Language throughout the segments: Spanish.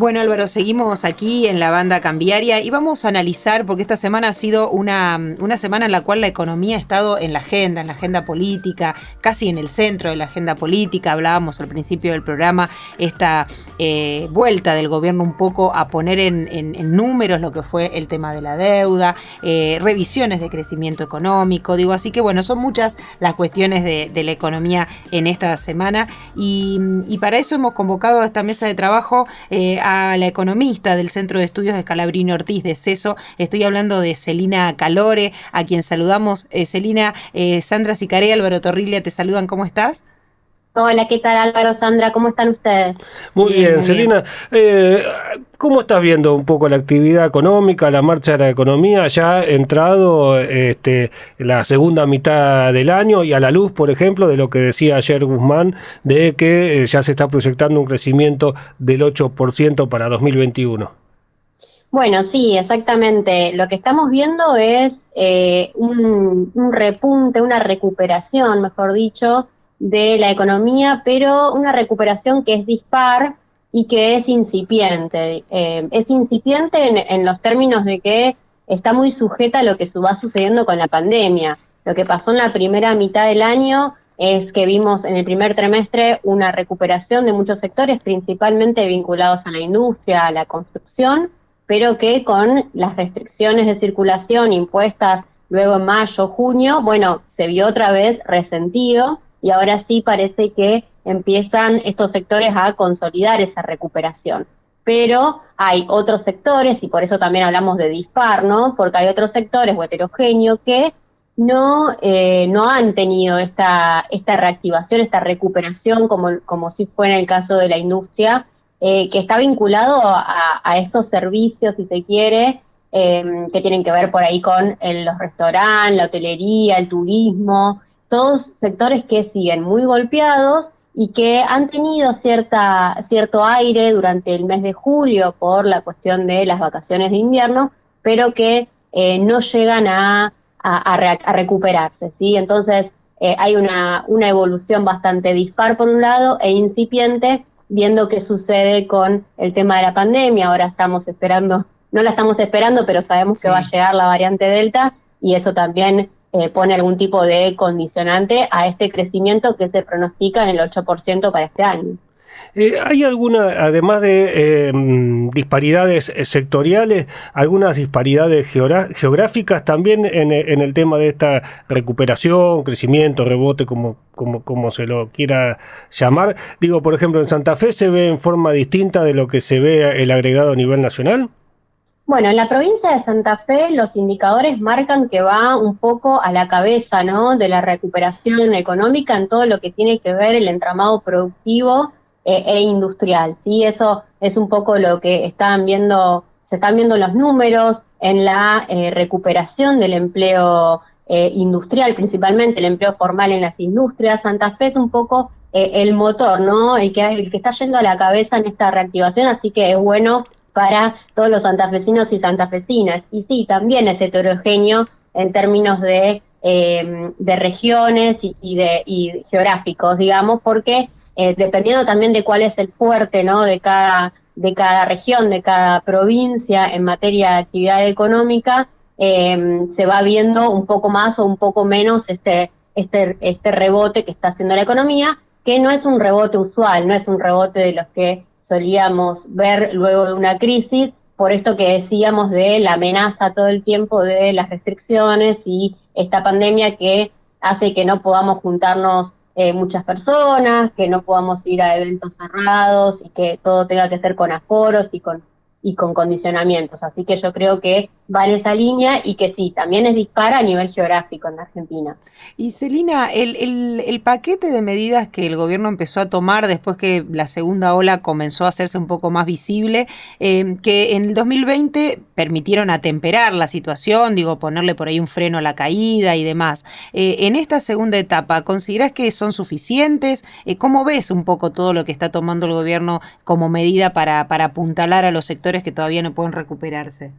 Bueno, Álvaro, seguimos aquí en la banda cambiaria y vamos a analizar, porque esta semana ha sido una semana en la cual la economía ha estado en la agenda política, casi en el centro de la agenda política. Hablábamos al principio del programa, esta vuelta del gobierno un poco a poner en números lo que fue el tema de la deuda, revisiones de crecimiento económico, digo, así que bueno, son muchas las cuestiones de la economía en esta semana y para eso hemos convocado a esta mesa de trabajo a la economista del Centro de Estudios Scalabrini Ortiz de CESO. Estoy hablando de Celina Calore, a quien saludamos. Celina, Sandra Sicaré, Álvaro Torriglia, te saludan. ¿Cómo estás? Hola, ¿qué tal Álvaro, Sandra? ¿Cómo están ustedes? Muy Bien, bien, muy bien. Celina. ¿Cómo estás viendo un poco la actividad económica, la marcha de la economía? Ya ha entrado la segunda mitad del año y a la luz, por ejemplo, de lo que decía ayer Guzmán, de que ya se está proyectando un crecimiento del 8% para 2021. Bueno, sí, exactamente. Lo que estamos viendo es un repunte, una recuperación, mejor dicho, de la economía, pero una recuperación que es dispar y que es incipiente. Es incipiente en los términos de que está muy sujeta a lo que va sucediendo con la pandemia. Lo que pasó en la primera mitad del año es que vimos en el primer trimestre una recuperación de muchos sectores, principalmente vinculados a la industria, a la construcción, pero que con las restricciones de circulación impuestas luego en mayo, junio, bueno, se vio otra vez resentido y ahora sí parece que empiezan estos sectores a consolidar esa recuperación. Pero hay otros sectores, y por eso también hablamos de dispar, ¿no? Porque hay otros sectores o heterogéneos que no han tenido esta reactivación, esta recuperación, como si fue en el caso de la industria, que está vinculado a estos servicios, si se quiere, que tienen que ver por ahí con los restaurantes, la hotelería, el turismo, todos sectores que siguen muy golpeados y que han tenido cierto aire durante el mes de julio por la cuestión de las vacaciones de invierno, pero que no llegan a recuperarse, ¿sí? Entonces hay una evolución bastante dispar por un lado e incipiente, viendo qué sucede con el tema de la pandemia. Ahora estamos esperando, no la estamos esperando, pero sabemos que va a llegar la variante Delta y eso también pone algún tipo de condicionante a este crecimiento que se pronostica en el 8% para este año. ¿Hay alguna, además de disparidades sectoriales, algunas disparidades geográficas también en el tema de esta recuperación, crecimiento, rebote, como se lo quiera llamar? Digo, por ejemplo, ¿en Santa Fe se ve en forma distinta de lo que se ve el agregado a nivel nacional? Bueno, en la provincia de Santa Fe los indicadores marcan que va un poco a la cabeza, ¿no?, de la recuperación económica en todo lo que tiene que ver el entramado productivo e industrial, ¿sí? Eso es un poco lo que se están viendo los números en la recuperación del empleo industrial, principalmente el empleo formal en las industrias. Santa Fe es un poco el motor, ¿no?, el que está yendo a la cabeza en esta reactivación, así que es bueno para todos los santafesinos y santafesinas. Y sí, también es heterogéneo en términos de regiones y geográficos, digamos, porque dependiendo también de cuál es el fuerte, ¿no?, de cada región, de cada provincia en materia de actividad económica, se va viendo un poco más o un poco menos este rebote que está haciendo la economía, que no es un rebote usual, no es un rebote de los que solíamos ver luego de una crisis, por esto que decíamos de la amenaza todo el tiempo de las restricciones y esta pandemia que hace que no podamos juntarnos muchas personas, que no podamos ir a eventos cerrados y que todo tenga que ser con aforos y con condicionamientos. Así que yo creo que va en esa línea y que sí, también es dispara a nivel geográfico en la Argentina. Y Celina, el paquete de medidas que el gobierno empezó a tomar después que la segunda ola comenzó a hacerse un poco más visible, que en el 2020 permitieron atemperar la situación, digo, ponerle por ahí un freno a la caída y demás. En esta segunda etapa, ¿considerás que son suficientes? ¿Cómo ves un poco todo lo que está tomando el gobierno como medida para apuntalar a los sectores que todavía no pueden recuperarse?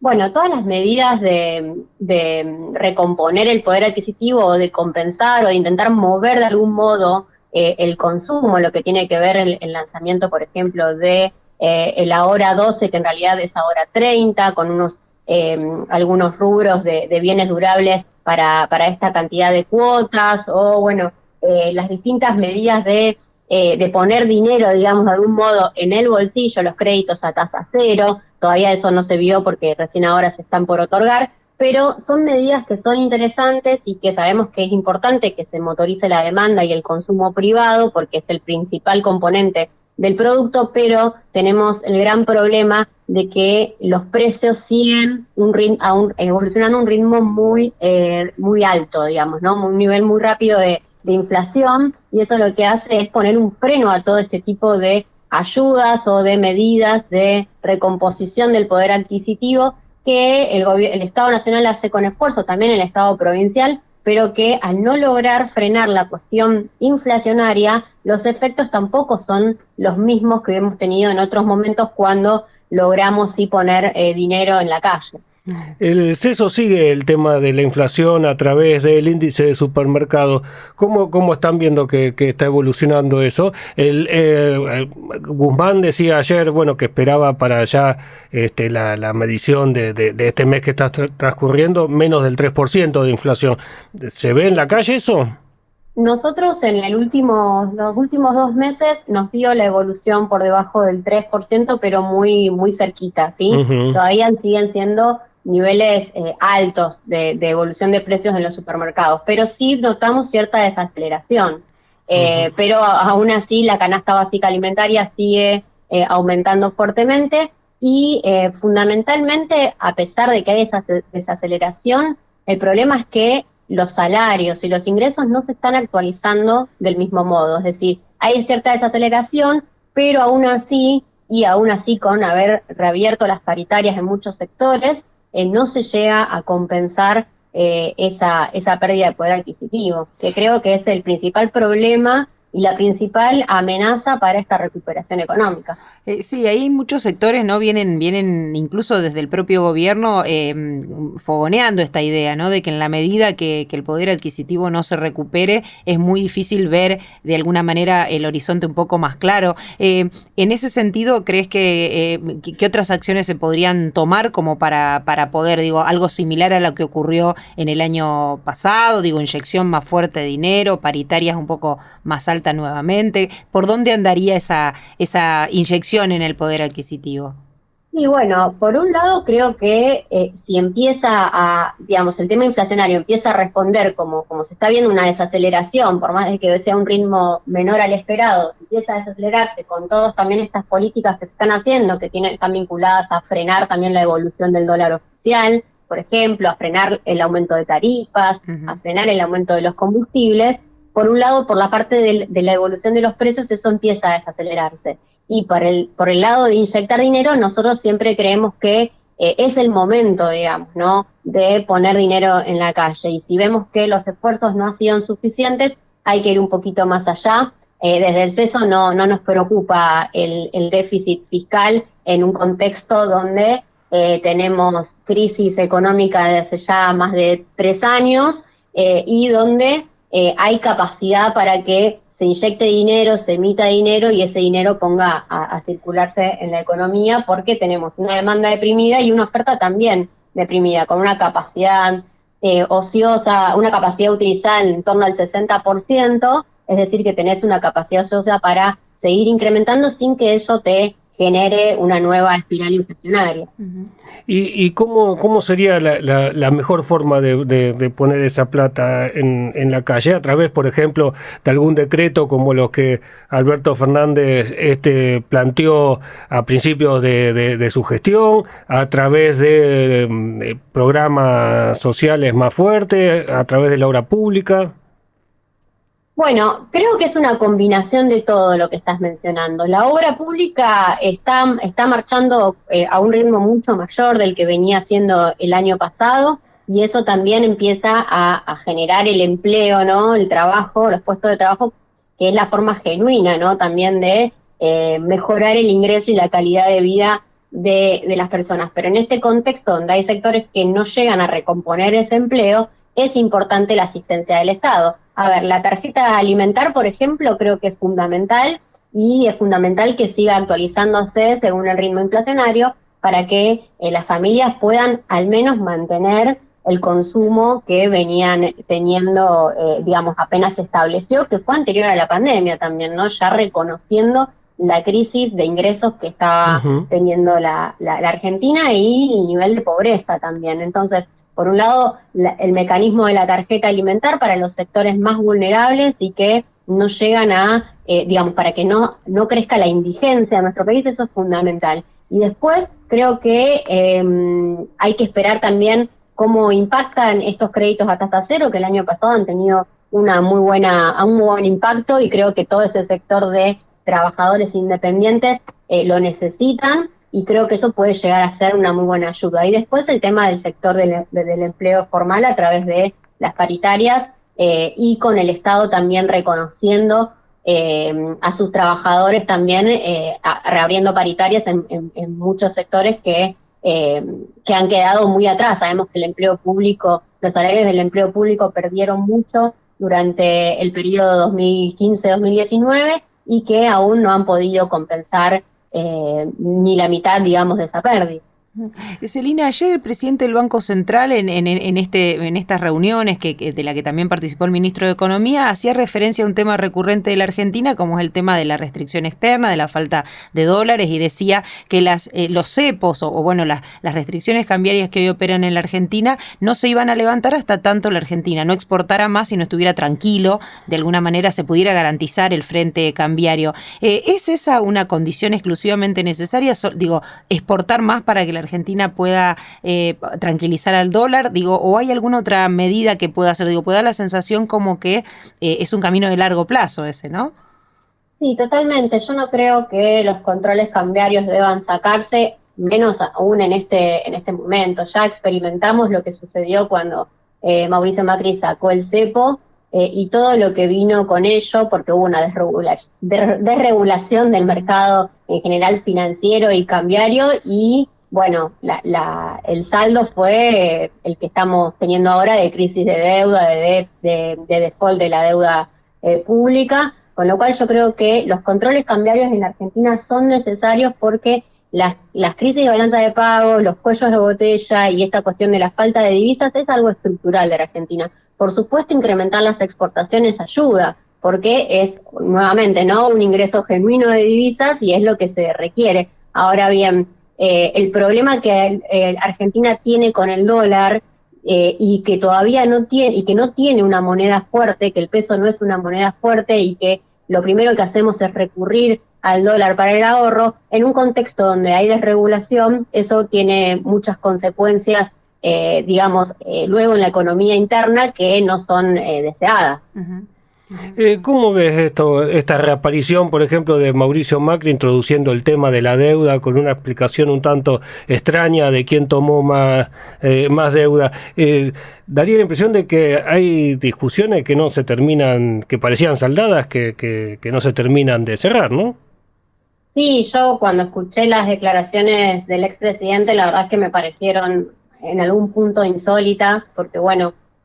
Bueno, todas las medidas de recomponer el poder adquisitivo o de compensar o de intentar mover de algún modo el consumo, lo que tiene que ver el lanzamiento, por ejemplo, de el ahora 12, que en realidad es ahora 30, con algunos rubros de bienes durables para esta cantidad de cuotas, o bueno, las distintas medidas de poner dinero, digamos, de algún modo en el bolsillo, los créditos a tasa cero. Todavía eso no se vio porque recién ahora se están por otorgar, pero son medidas que son interesantes y que sabemos que es importante que se motorice la demanda y el consumo privado, porque es el principal componente del producto, pero tenemos el gran problema de que los precios siguen evolucionando a un ritmo muy alto, digamos, ¿no? Un nivel muy rápido de inflación, y eso lo que hace es poner un freno a todo este tipo de ayudas o de medidas de recomposición del poder adquisitivo que el Estado Nacional hace con esfuerzo, también el Estado provincial, pero que al no lograr frenar la cuestión inflacionaria, los efectos tampoco son los mismos que hemos tenido en otros momentos cuando logramos sí poner dinero en la calle. El CESO sigue el tema de la inflación a través del índice de supermercado. ¿Cómo están viendo que está evolucionando eso? Guzmán decía ayer, bueno, que esperaba para ya la medición de este mes que está transcurriendo menos del 3% de inflación. ¿Se ve en la calle eso? Nosotros en los últimos 2 meses nos dio la evolución por debajo del 3%, pero muy, muy cerquita, ¿sí? Uh-huh. Todavía siguen siendo niveles altos de evolución de precios en los supermercados, pero sí notamos cierta desaceleración. Uh-huh. Pero aún así la canasta básica alimentaria sigue aumentando fuertemente y fundamentalmente, a pesar de que hay esa desaceleración, el problema es que los salarios y los ingresos no se están actualizando del mismo modo. Es decir, hay cierta desaceleración, pero aún así con haber reabierto las paritarias en muchos sectores, no se llega a compensar esa pérdida de poder adquisitivo, que creo que es el principal problema y la principal amenaza para esta recuperación económica. Sí, ahí muchos sectores no vienen incluso desde el propio gobierno fogoneando esta idea, ¿no? De que en la medida que el poder adquisitivo no se recupere, es muy difícil ver de alguna manera el horizonte un poco más claro. En ese sentido, ¿crees que qué otras acciones se podrían tomar como para poder, algo similar a lo que ocurrió en el año pasado, inyección más fuerte de dinero, paritarias un poco más altas nuevamente? ¿Por dónde andaría esa inyección en el poder adquisitivo? Y bueno, por un lado creo que si empieza el tema inflacionario empieza a responder como se está viendo una desaceleración, por más de que sea un ritmo menor al esperado, empieza a desacelerarse con todas también estas políticas que se están haciendo, que están vinculadas a frenar también la evolución del dólar oficial, por ejemplo, a frenar el aumento de tarifas, uh-huh, a frenar el aumento de los combustibles. Por un lado, por la parte de la evolución de los precios, eso empieza a desacelerarse. Y por el lado de inyectar dinero, nosotros siempre creemos que es el momento, ¿no?, de poner dinero en la calle. Y si vemos que los esfuerzos no han sido suficientes, hay que ir un poquito más allá. Desde el CESO no nos preocupa el déficit fiscal en un contexto donde tenemos crisis económica desde ya más de 3 años y donde hay capacidad para que se inyecte dinero, se emita dinero y ese dinero ponga a circularse en la economía, porque tenemos una demanda deprimida y una oferta también deprimida, con una capacidad ociosa, una capacidad utilizada en torno al 60%, es decir, que tenés una capacidad ociosa para seguir incrementando sin que eso te genere una nueva espiral inflacionaria. Uh-huh. ¿Y cómo sería la mejor forma de poner esa plata en la calle? A través, por ejemplo, de algún decreto como los que Alberto Fernández planteó a principios de su gestión, a través de programas sociales más fuertes, a través de la obra pública. Bueno, creo que es una combinación de todo lo que estás mencionando. La obra pública está marchando a un ritmo mucho mayor del que venía haciendo el año pasado, y eso también empieza a generar el empleo, ¿no?, el trabajo, los puestos de trabajo, que es la forma genuina, ¿no?, también de mejorar el ingreso y la calidad de vida de las personas. Pero en este contexto donde hay sectores que no llegan a recomponer ese empleo, es importante la asistencia del Estado. A ver, la tarjeta alimentar, por ejemplo, creo que es fundamental, y es fundamental que siga actualizándose según el ritmo inflacionario para que las familias puedan al menos mantener el consumo que venían teniendo, digamos, apenas se estableció, que fue anterior a la pandemia también, ¿no? Ya reconociendo la crisis de ingresos que estaba teniendo la Argentina y el nivel de pobreza también. Entonces, por un lado, el mecanismo de la tarjeta alimentar para los sectores más vulnerables y que no llegan a, digamos, para que no crezca la indigencia en nuestro país, eso es fundamental. Y después creo que hay que esperar también cómo impactan estos créditos a tasa cero, que el año pasado han tenido un muy buen impacto, y creo que todo ese sector de trabajadores independientes lo necesitan, y creo que eso puede llegar a ser una muy buena ayuda. Y después el tema del sector del empleo formal a través de las paritarias, y con el Estado también reconociendo a sus trabajadores también, reabriendo paritarias en muchos sectores que han quedado muy atrás. Sabemos que el empleo público, los salarios del empleo público perdieron mucho durante el periodo 2015-2019 y que aún no han podido compensar ni la mitad, digamos, de esa pérdida. Celina, ayer el presidente del Banco Central en estas reuniones de la que también participó el ministro de Economía hacía referencia a un tema recurrente de la Argentina, como es el tema de la restricción externa, de la falta de dólares, y decía que los cepos las restricciones cambiarias que hoy operan en la Argentina no se iban a levantar hasta tanto la Argentina no exportara más y no estuviera tranquilo, de alguna manera se pudiera garantizar el frente cambiario. ¿Es esa una condición exclusivamente necesaria? Exportar más para que la Argentina pueda tranquilizar al dólar, o hay alguna otra medida que pueda hacer, puede dar la sensación como que es un camino de largo plazo ese, ¿no? Sí, totalmente. Yo no creo que los controles cambiarios deban sacarse, menos aún en este momento. Ya experimentamos lo que sucedió cuando Mauricio Macri sacó el cepo, y todo lo que vino con ello, porque hubo una desregulación del mercado en general financiero y cambiario, y bueno, el saldo fue el que estamos teniendo ahora, de crisis de deuda, de default de la deuda pública, con lo cual yo creo que los controles cambiarios en la Argentina son necesarios porque las crisis de balanza de pagos, los cuellos de botella y esta cuestión de la falta de divisas es algo estructural de la Argentina. Por supuesto, incrementar las exportaciones ayuda, porque es, nuevamente, ¿no?, un ingreso genuino de divisas y es lo que se requiere. Ahora bien, el problema que Argentina tiene con el dólar, y que todavía no tiene una moneda fuerte, que el peso no es una moneda fuerte y que lo primero que hacemos es recurrir al dólar para el ahorro, en un contexto donde hay desregulación, eso tiene muchas consecuencias, luego en la economía interna, que no son deseadas. Uh-huh. ¿Cómo ves esta reaparición, por ejemplo, de Mauricio Macri introduciendo el tema de la deuda con una explicación un tanto extraña de quién tomó más deuda? Daría la impresión de que hay discusiones que no se terminan, que parecían saldadas, que no se terminan de cerrar, ¿no? Sí, yo cuando escuché las declaraciones del expresidente, la verdad es que me parecieron en algún punto insólitas, porque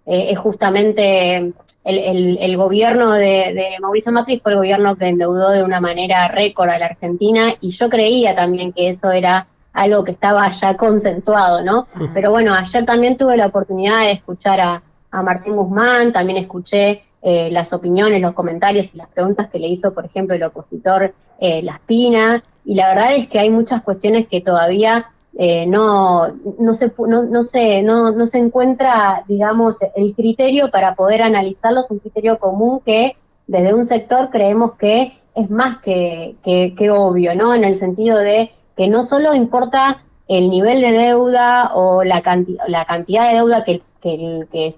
es justamente el gobierno de Mauricio Macri fue el gobierno que endeudó de una manera récord a la Argentina, y yo creía también que eso era algo que estaba ya consensuado, ¿no? Pero ayer también tuve la oportunidad de escuchar a Martín Guzmán, también escuché las opiniones, los comentarios y las preguntas que le hizo, por ejemplo, el opositor Laspina, y la verdad es que hay muchas cuestiones que todavía no se encuentra, digamos, el criterio para poder analizarlos, un criterio común que desde un sector creemos que es más que obvio, ¿no? En el sentido de que no solo importa el nivel de deuda o la cantidad de deuda que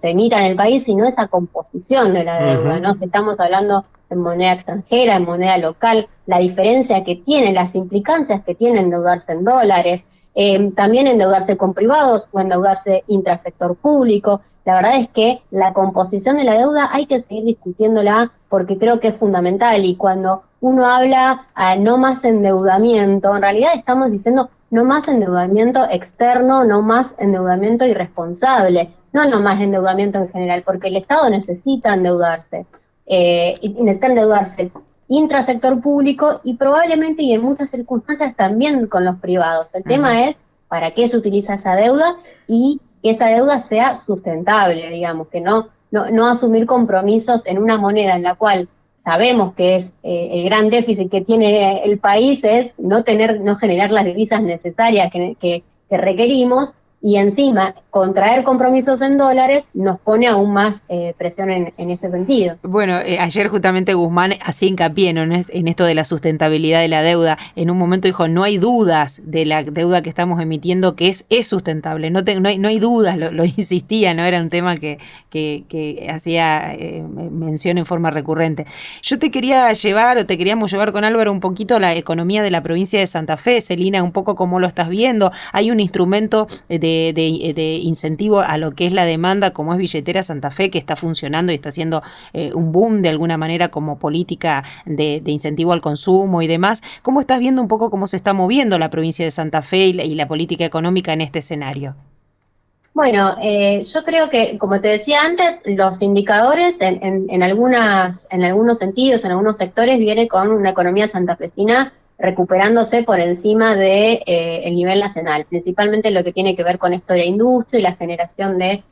se emita en el país, sino esa composición de la deuda, ¿no? Si estamos hablando en moneda extranjera, en moneda local, la diferencia que tiene, las implicancias que tiene endeudarse en dólares, también endeudarse con privados o endeudarse intrasector público. La verdad es que la composición de la deuda hay que seguir discutiéndola porque creo que es fundamental, y cuando uno habla no más endeudamiento, en realidad estamos diciendo no más endeudamiento externo, no más endeudamiento irresponsable, no más endeudamiento en general, porque el Estado necesita endeudarse, y necesita endeudarse intrasector público y probablemente y en muchas circunstancias también con los privados. El tema es para qué se utiliza esa deuda y que esa deuda sea sustentable, digamos, que no asumir compromisos en una moneda en la cual sabemos que es el gran déficit que tiene el país es no generar las divisas necesarias que requerimos, y encima contraer compromisos en dólares nos pone aún más presión en este sentido. Bueno, ayer justamente Guzmán hacía hincapié, ¿no?, en esto de la sustentabilidad de la deuda. En un momento dijo, no hay dudas de la deuda que estamos emitiendo que es sustentable, no hay dudas, lo insistía, ¿no? Era un tema que hacía mención en forma recurrente. Yo te queríamos llevar con Álvaro un poquito a la economía de la provincia de Santa Fe. Celina, un poco cómo lo estás viendo. Hay un instrumento de incentivo a lo que es la demanda, como es Billetera Santa Fe, que está funcionando y está haciendo un boom de alguna manera como política de incentivo al consumo y demás. ¿Cómo estás viendo un poco cómo se está moviendo la provincia de Santa Fe y la política económica en este escenario? Bueno, yo creo que, como te decía antes, los indicadores en algunos sentidos, en algunos sectores, vienen con una economía santafesina recuperándose por encima de el nivel nacional, principalmente lo que tiene que ver con esto de la industria y la generación de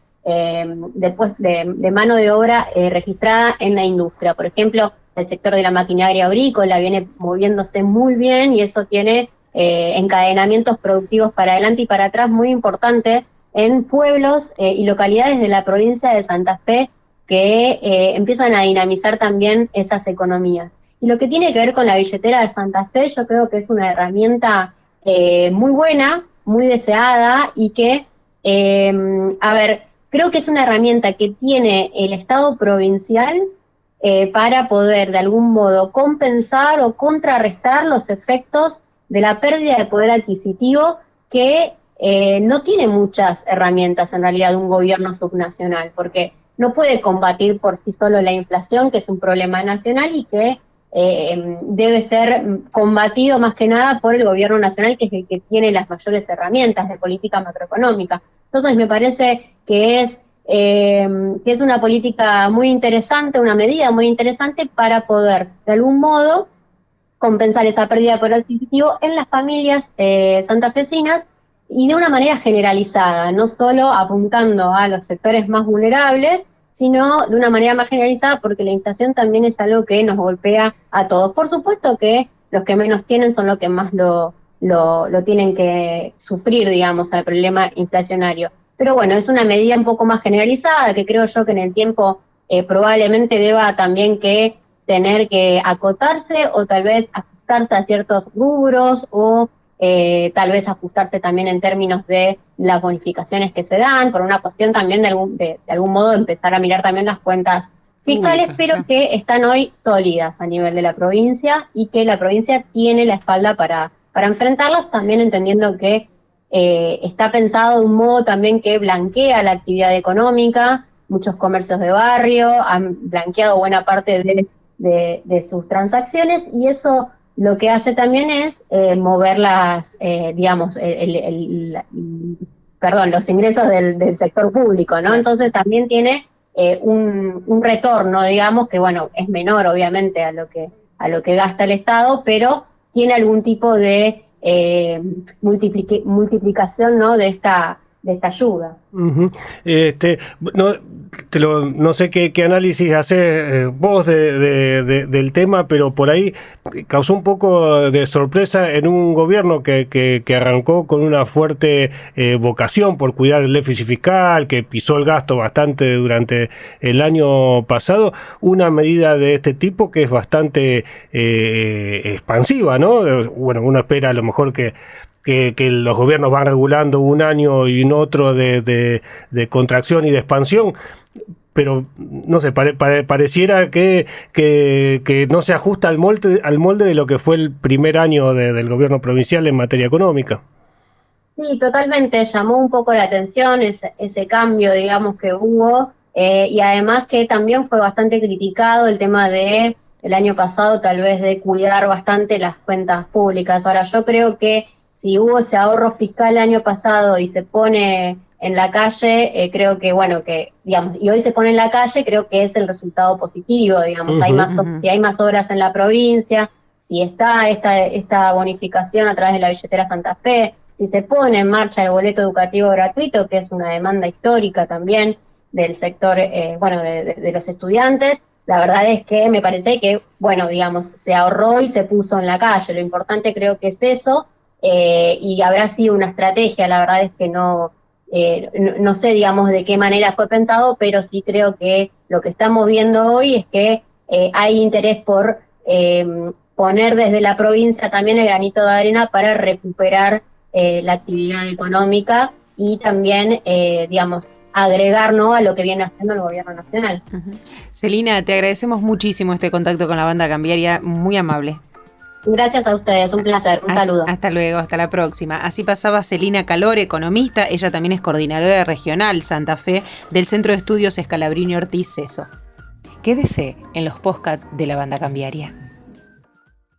mano de obra registrada en la industria. Por ejemplo, el sector de la maquinaria agrícola viene moviéndose muy bien y eso tiene encadenamientos productivos para adelante y para atrás muy importantes en pueblos y localidades de la provincia de Santa Fe que empiezan a dinamizar también esas economías. Y lo que tiene que ver con la billetera de Santa Fe, yo creo que es una herramienta muy buena, muy deseada y que, creo que es una herramienta que tiene el Estado provincial para poder de algún modo compensar o contrarrestar los efectos de la pérdida de poder adquisitivo que no tiene muchas herramientas en realidad de un gobierno subnacional, porque no puede combatir por sí solo la inflación, que es un problema nacional y que debe ser combatido más que nada por el gobierno nacional, que es el que tiene las mayores herramientas de política macroeconómica. Entonces me parece que es una política muy interesante, una medida muy interesante para poder de algún modo compensar esa pérdida de poder adquisitivo en las familias santafesinas y de una manera generalizada, no solo apuntando a los sectores más vulnerables, sino de una manera más generalizada, porque la inflación también es algo que nos golpea a todos. Por supuesto que los que menos tienen son los que más lo tienen que sufrir, digamos, al problema inflacionario. Pero bueno, es una medida un poco más generalizada, que creo yo que en el tiempo probablemente deba también que tener que acotarse o tal vez ajustarse a ciertos rubros o tal vez ajustarse también en términos de las bonificaciones que se dan, por una cuestión también de algún modo empezar a mirar también las cuentas fiscales, pero que están hoy sólidas a nivel de la provincia y que la provincia tiene la espalda para enfrentarlas, también entendiendo que está pensado de un modo también que blanquea la actividad económica. Muchos comercios de barrio han blanqueado buena parte de sus transacciones y eso lo que hace también es mover los ingresos del sector público, ¿no? Entonces también tiene un retorno, digamos, que bueno, es menor obviamente a lo que gasta el Estado, pero tiene algún tipo de multiplicación, ¿no?, de esta ayuda. Uh-huh. No sé qué análisis haces vos del tema, pero por ahí causó un poco de sorpresa en un gobierno que arrancó con una fuerte vocación por cuidar el déficit fiscal, que pisó el gasto bastante durante el año pasado, una medida de este tipo que es bastante expansiva, ¿no? Bueno, uno espera a lo mejor que los gobiernos van regulando un año y un otro de contracción y de expansión, pero no sé, pareciera que no se ajusta al molde de lo que fue el primer año del gobierno provincial en materia económica. Sí, totalmente, llamó un poco la atención ese cambio, digamos, que hubo, y además que también fue bastante criticado el tema de el año pasado, tal vez de cuidar bastante las cuentas públicas. Ahora, yo creo que si hubo ese ahorro fiscal el año pasado y se pone en la calle, creo que, bueno, que, digamos, y hoy se pone en la calle, creo que es el resultado positivo, digamos, si hay más obras en la provincia, si está esta bonificación a través de la billetera Santa Fe, si se pone en marcha el boleto educativo gratuito, que es una demanda histórica también del sector, de los estudiantes, la verdad es que me parece que, bueno, digamos, se ahorró y se puso en la calle. Lo importante creo que es eso, y habrá sido una estrategia, la verdad es que no sé, digamos, de qué manera fue pensado, pero sí creo que lo que estamos viendo hoy es que hay interés por poner desde la provincia también el granito de arena para recuperar la actividad económica y también, digamos, agregar, ¿no?, a lo que viene haciendo el gobierno nacional. Celina, te agradecemos muchísimo este contacto con la banda cambiaria, muy amable. Gracias a ustedes, un placer, un saludo. Hasta luego, hasta la próxima. Así pasaba Celina Calore, economista, ella también es coordinadora regional Santa Fe del Centro de Estudios Scalabrini Ortiz CESO. Quédese en los podcasts de la banda cambiaria.